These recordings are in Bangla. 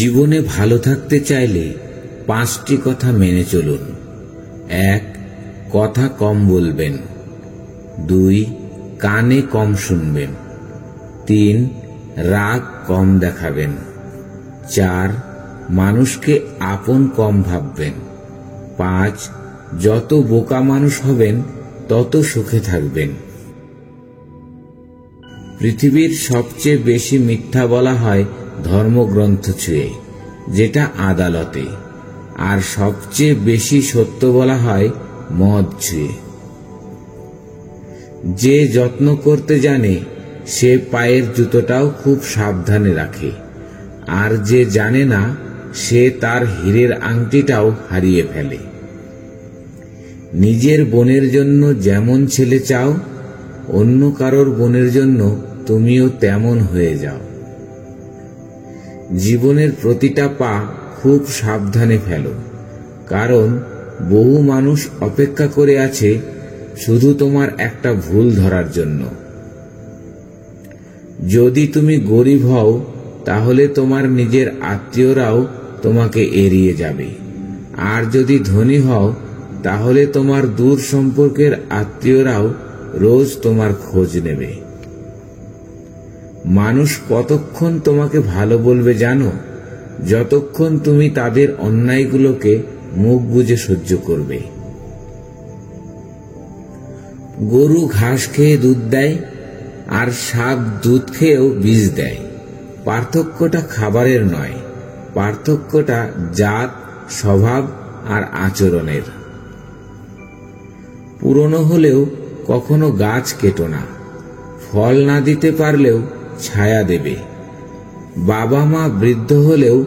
জীবনে ভালো থাকতে চাইলে 5টি কথা মেনে চলুন। 1. কথা কম বলবেন। 2. কানে কম শুনবেন। 3. রাগ কম দেখাবেন। 4. মানুষকে আপন কম ভাববেন। 5. যত বোকা মানুষ হবেন তত সুখে থাকবেন। পৃথিবীর সবচেয়ে বেশি মিথ্যা বলা হয় ধর্মগ্রন্থ ছুঁয়ে, যেটা আদালতে, আর সবচেয়ে বেশি সত্য বলা হয় মদ ছুঁয়ে। যে যত্ন করতে জানে সে পায়ের জুতোটাও খুব সাবধানে রাখে, আর যে জানে না সে তার হীরের আংটিটাও হারিয়ে ফেলে। নিজের বোনের জন্য যেমন ছেলে চাও, অন্য কারোর বোনের জন্য তুমিও তেমন হয়ে যাও। জীবনের প্রতিটা পা খুব সাবধানে ফেলো, কারণ বহু মানুষ অপেক্ষা করে আছে শুধু তোমার একটা ভুল ধরার জন্য। যদি তুমি গরিব হও তাহলে তোমার নিজের আত্মীয়রাও তোমাকে এড়িয়ে যাবে, আর যদি ধনী হও তাহলে তোমার দূর সম্পর্কের আত্মীয়রাও রোজ তোমার খোঁজ নেবে। মানুষ কতক্ষণ তোমাকে ভালো বলবে জানো? যতক্ষণ তুমি তাদের অন্যায়গুলোকে মুখ বুজে সহ্য করবে। গরু ঘাস খেয়ে দুধ দেয়, আর সাপ দুধ খেয়েও বীজ দেয়। পার্থক্যটা খাবারের নয়, পার্থক্যটা জাত, স্বভাব আর আচরণের। পুরনো হলেও কখনো গাছ কেটো না, ফল না দিতে পারলেও ছায়া দেবে। বাবা মা বৃদ্ধ হলেও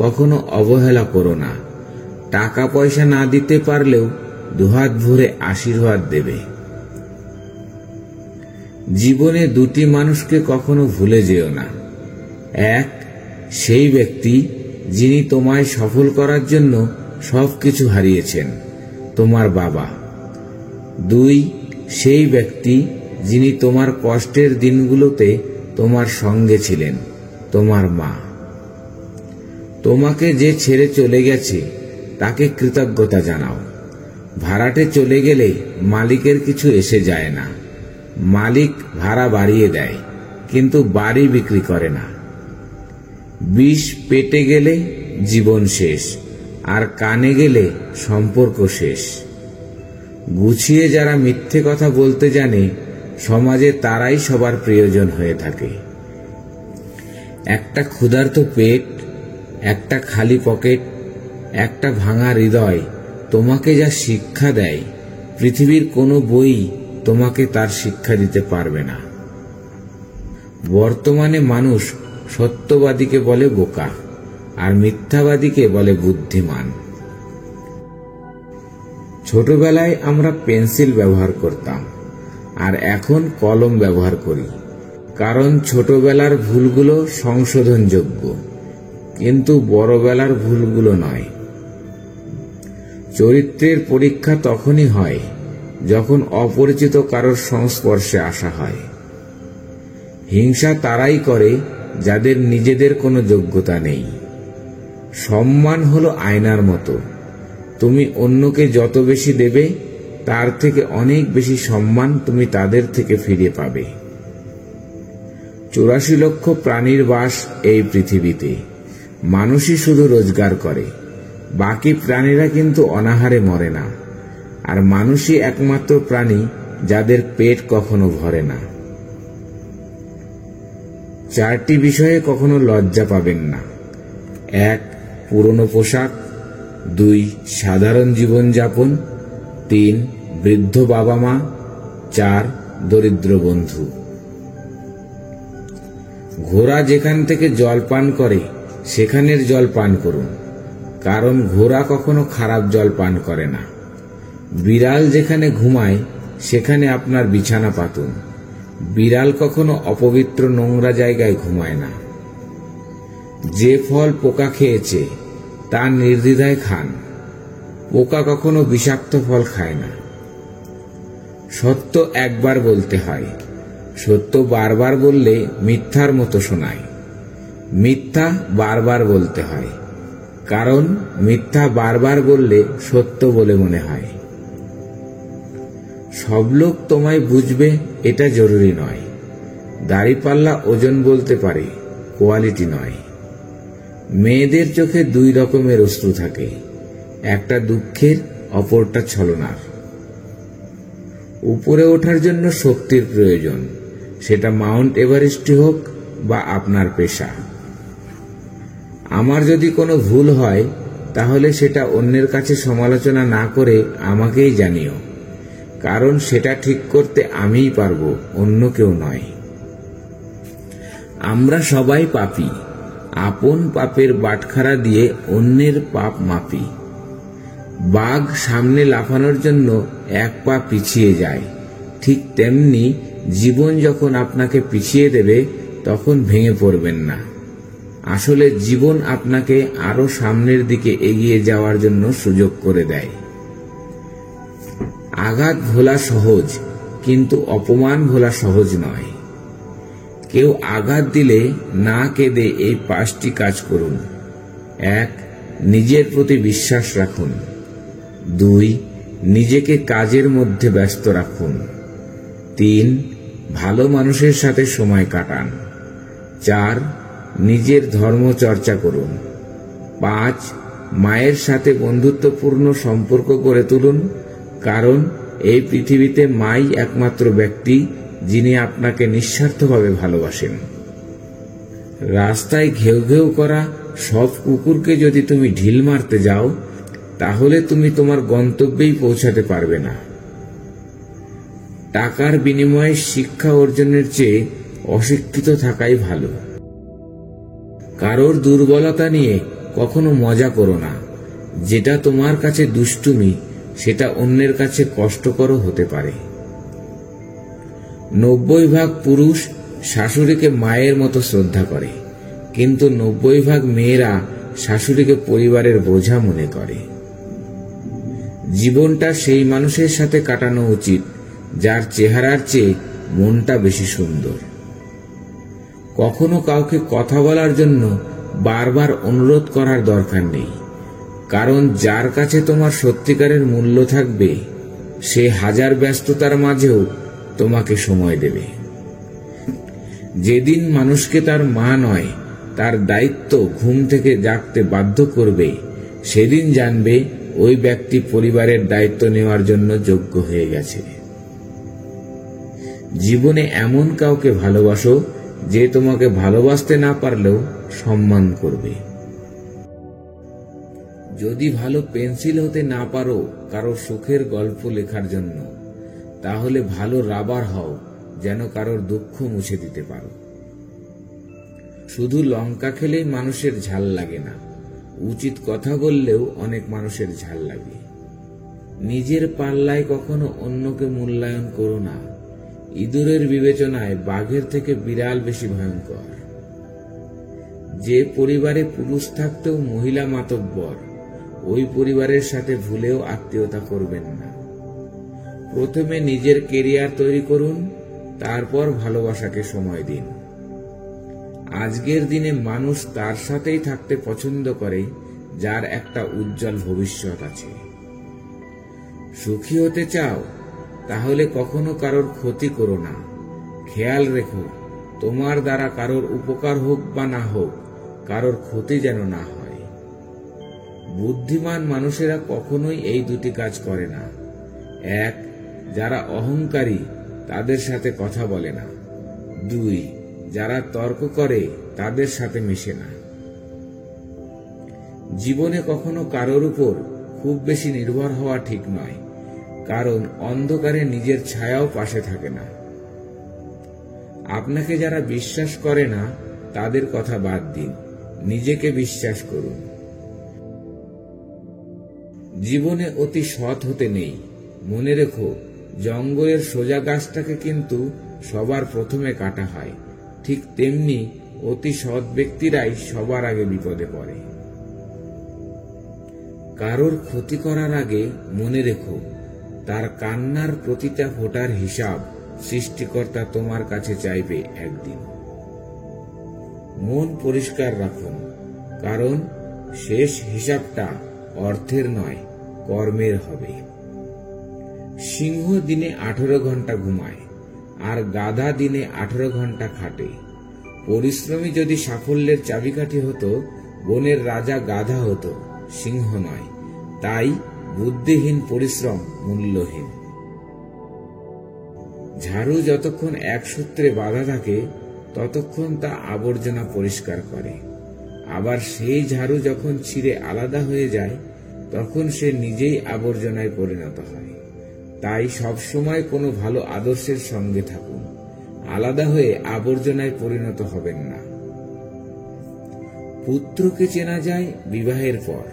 কখনো অবহেলা করো না, টাকা পয়সা না দিতে পারলেও দুহাত ভরে আশীর্বাদ দেবে। জীবনে 2টি মানুষকে কখনো ভুলে যেও না। 1. সেই ব্যক্তি যিনি তোমায় সফল করার জন্য সবকিছু হারিয়েছেন, তোমার বাবা। 2. সেই ব্যক্তি যিনি তোমার কষ্টের দিনগুলোতে তোমার সঙ্গে ছিলেন, তোমার মা। তোমাকে যে ছেড়ে চলে গেছে তাকে কৃতজ্ঞতা জানাও। ভাড়াটে চলে গেলে মালিকের কিছু এসে যায় না। মালিক ভাড়া বাড়িয়ে দেয়, কিন্তু বাড়ি বিক্রি করে না। বিষ পেটে গেলে জীবন শেষ, আর কানে গেলে সম্পর্ক শেষ। গুছিয়ে যারা মিথ্যে কথা বলতে জানে, সমাজে তারাই সবার প্রিয়জন হয়ে থাকে। একটা ক্ষুধার্ত পেট, একটা খালি পকেট, একটা ভাঙা হৃদয় তোমাকে যা শিক্ষা দেয়, পৃথিবীর কোনো বই তোমাকে তার শিক্ষা দিতে পারবে না। বর্তমানে মানুষ সত্যবাদীকে বলে বোকা, আর মিথ্যাবাদীকে বলে বুদ্ধিমান। ছোটবেলায় আমরা পেন্সিল ব্যবহার করতাম, আর এখন কলম ব্যবহার করি, কারণ ছোটবেলার ভুলগুলো সংশোধনযোগ্য, কিন্তু বড়বেলার ভুলগুলো নয়। চরিত্রের পরীক্ষা তখনই হয় যখন অপরিচিত কারোর সংস্পর্শে আসা হয়। হিংসা তারাই করে যাদের নিজেদের কোনো যোগ্যতা নেই। সম্মান হলো আয়নার মতো, তুমি অন্যকে যত বেশি দেবে তার থেকে অনেক বেশি সম্মান তুমি তাদের থেকে ফিরে পাবে। 84 লক্ষ প্রাণীর বাস এই পৃথিবীতে, মানুষই শুধু রোজগার করে, বাকি প্রাণীরা কিন্তু অনাহারে মরে না। আর মানুষই একমাত্র প্রাণী যাদের পেট কখনো ভরে না। 4টি বিষয়ে কখনো লজ্জা পাবেন না। 1. পুরনো পোশাক। 2. সাধারণ জীবনযাপন। 3. বৃদ্ধ বাবা মা। 4. দরিদ্র বন্ধু। ঘোড়া যেখান থেকে জল পান করে সেখানের জল পান করুন, কারণ ঘোড়া কখনো খারাপ জল পান করে না। বিড়াল যেখানে ঘুমায় সেখানে আপনার বিছানা পাতুন, বিড়াল কখনো অপবিত্র নোংরা জায়গায় ঘুমায় না। যে ফল পোকা খেয়েছে তা নির্দ্বিধায় খান, পোকা কখনো বিষাক্ত ফল খায় না। সত্য একবার বলতে হয়, সত্য বারবার বললে মিথ্যার মতো শোনায়। মিথ্যা বারবার বলতে হয়, কারণ মিথ্যা বারবার বললে সত্য বলে মনে হয়। সব লোক তোমায় বুঝবে এটা জরুরি নয়। দাড়িপাল্লা ওজন বলতে পারে, কোয়ালিটি নয়। মেয়েদের চোখে দুই রকমের অশ্রু থাকে, একটা দুঃখের, অপরটা ছলনার। উপরে ওঠার জন্য শক্তির প্রয়োজন, সেটা মাউন্ট এভারেস্টই হোক বা আপনার পেশা। আমার যদি কোনো ভুল হয় তাহলে সেটা অন্যের কাছে সমালোচনা না করে আমাকেই জানিও, কারণ সেটা ঠিক করতে আমিই পারবো, অন্য কেউ নয়। আমরা সবাই পাপী, আপন পাপের বাটখারা দিয়ে অন্যের পাপ মাপি। বাঘ সামনে লাফানোর জন্য এক পা পিছিয়ে যায়, ঠিক তেমনি জীবন যখন আপনাকে পিছিয়ে দেবে তখন ভেঙে পড়বেন না। আসলে জীবন আপনাকে আরো সামনের দিকে এগিয়ে যাওয়ার জন্য সুযোগ করে দেয়। আঘাত ভোলা সহজ, কিন্তু অপমান ভোলা সহজ নয়। কেউ আঘাত দিলে না কেঁদে এই 5টি কাজ করুন। 1. নিজের প্রতি বিশ্বাস রাখুন। 2. নিজেকে কাজের মধ্যে ব্যস্ত রাখুন। 3. ভালো মানুষের সাথে সময় কাটান। 4. নিজের ধর্ম চর্চা করুন। 5. মায়ের সাথে বন্ধুত্বপূর্ণ সম্পর্ক গড়ে তুলুন, কারণ এই পৃথিবীতে মাই একমাত্র ব্যক্তি যিনি আপনাকে নিঃস্বার্থভাবে ভালোবাসেন। রাস্তায় ঘেউ ঘেউ করা সব কুকুরকে যদি তুমি ঢিল মারতে যাও তাহলে তুমি তোমার গন্তব্যেই পৌঁছাতে পারবে না। টাকার বিনিময়ে শিক্ষা অর্জনের চেয়ে অশিক্ষিত থাকাই ভালো। কারোর দুর্বলতা নিয়ে কখনো মজা করো না। যেটা তোমার কাছে দুষ্টুমি সেটা অন্যের কাছে কষ্টকরও হতে পারে। 90% পুরুষ শাশুড়িকে মায়ের মতো শ্রদ্ধা করে, কিন্তু 90% মেয়েরা শাশুড়িকে পরিবারের বোঝা মনে করে। জীবনটা সেই মানুষের সাথে কাটানো উচিত যার চেহারার চেয়ে মনটা বেশি সুন্দর। কখনো কাউকে কথা বলার জন্য বারবার অনুরোধ করার দরকার নেই, কারণ যার কাছে তোমার সত্যিকারের মূল্য থাকবে সে হাজার ব্যস্ততার মাঝেও তোমাকে সময় দেবে। যেদিন মানুষকে তার মা নয় তার দায়িত্ব ঘুম থেকে জাগতে বাধ্য করবে, সেদিন জানবে ওই ব্যক্তি পরিবারের দায়িত্ব নেওয়ার জন্য যোগ্য হয়ে গেছে। জীবনে এমন কাউকে ভালোবাসো যে তোমাকে ভালোবাসতে না পারলেও সম্মান করবে। যদি ভালো পেন্সিল হতে না পারো কারো সুখের গল্প লেখার জন্য, তাহলে ভালো রাবার হও যেন কারোর দুঃখ মুছে দিতে পারো। শুধু লঙ্কা খেলেই মানুষের ঝাল লাগে না, উচিত কথা বললেও অনেক মানুষের ঝাল লাগে। নিজের পাল্লায় কখনো অন্যকে মূল্যায়ন করো না। ইঁদুরের বিবেচনায় বাঘের থেকে বিড়াল বেশি ভয়ঙ্কর। যে পরিবারে পুরুষ থাকতেও মহিলা মাতব্বর, ওই পরিবারের সাথে ভুলেও আত্মীয়তা করবেন না। প্রথমে নিজের কেরিয়ার তৈরি করুন, তারপর ভালোবাসাকে সময় দিন। আজকের দিনে মানুষ তার সাথেই থাকতে পছন্দ করে যার একটা উজ্জ্বল ভবিষ্যৎ আছে। সুখী হতে চাও? তাহলে কখনো কারোর ক্ষতি করো না। খেয়াল রেখো তোমার দ্বারা কারোর উপকার হোক বা না হোক, কারোর ক্ষতি যেন না হয়। বুদ্ধিমান মানুষেরা কখনোই এই দুটি কাজ করে না। 1. যারা অহংকারী তাদের সাথে কথা বলে না। 2. যারা তর্ক করে তাদের সাথে মিশে না। জীবনে কখনো কারোর উপর খুব বেশি নির্ভর হওয়া ঠিক নয়, কারণ অন্ধকারে নিজের ছায়াও পাশে থাকে না। আপনাকে যারা বিশ্বাস করে না তাদের কথা বাদ দিন, নিজেকে বিশ্বাস করুন। জীবনে অতি সৎ হতে নেই। মনে রেখো, জঙ্গলের সোজা গাছটাকে কিন্তু সবার প্রথমে কাটা হয়, ঠিক তেমনি অতি সৎ ব্যক্তিরাই সবার আগে বিপদে পড়ে। কারোর ক্ষতি করার আগে মনে রেখো, তার কান্নার প্রতিটা ফোঁটার হিসাব সৃষ্টিকর্তা তোমার কাছে চাইবে একদিন। মন পরিষ্কার রাখুন, কারণ শেষ হিসাবটা অর্থের নয়, কর্মের হবে। সিংহ দিনে 18 ঘন্টা ঘুমায়, আর গাধা দিনে 18 ঘন্টা খাটে। পরিশ্রমী যদি সাফল্যের চাবিকাঠি হতো, বনের রাজা গাধা হতো, সিংহ নয়। তাই বুদ্ধিহীন পরিশ্রম মূল্যহীন। ঝাড়ু যতক্ষণ এক সূত্রে বাঁধা থাকে, ততক্ষণ তা আবর্জনা পরিষ্কার করে। আবার সেই ঝাড়ু যখন ছিঁড়ে আলাদা হয়ে যায়, তখন সে নিজেই আবর্জনায় পরিণত হয়। তাই সবসময় কোনো ভালো আদর্শের সঙ্গে থাকুন, আলাদা হয়ে আবর্জনায় পরিণত হবেন না। পুত্রকে চেনা যায় বিবাহের পর,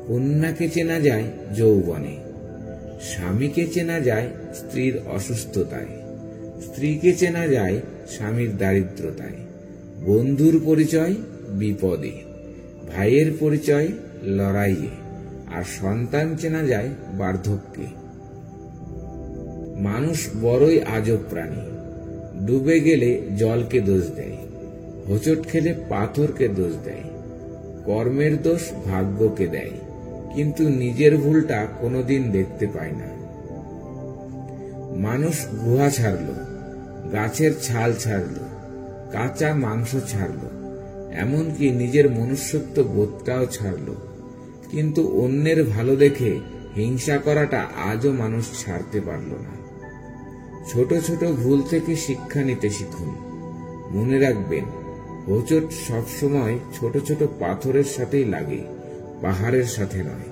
কন্যাকে চেনা যায় যৌবনে, স্বামীকে চেনা যায় স্ত্রীর অসুস্থতায়, স্ত্রীকে চেনা যায় স্বামীর দারিদ্রতায়, বন্ধুর পরিচয় বিপদে, ভাইয়ের পরিচয় লড়াইয়ে, আর সন্তান চেনা যায় বার্ধক্যে। মানুষ বড়ই আজব প্রাণী। ডুবে গেলে জলকে দোষ দেয়, হোঁচট খেলে পাথরকে দোষ দেয়, কর্মের দোষ ভাগ্যকে দেয়, কিন্তু নিজের ভুলটা কোনোদিন দেখতে পায় না। মানুষ গুহা ছাড়ল, গাছের ছাল ছাড়ল, কাঁচা মাংস ছাড়ল, এমনকি নিজের মনুষ্যত্ব বোধটাও ছাড়ল, কিন্তু অন্যের ভালো দেখে হিংসা করাটা আজও মানুষ ছাড়তে পারল না। ছোট ছোট ভুল থেকে শিক্ষা নিতে শিখুন। মনে রাখবেন, হোঁচট সবসময় ছোট ছোট পাথরের সাথেই লাগে, পাহাড়ের সাথে নয়।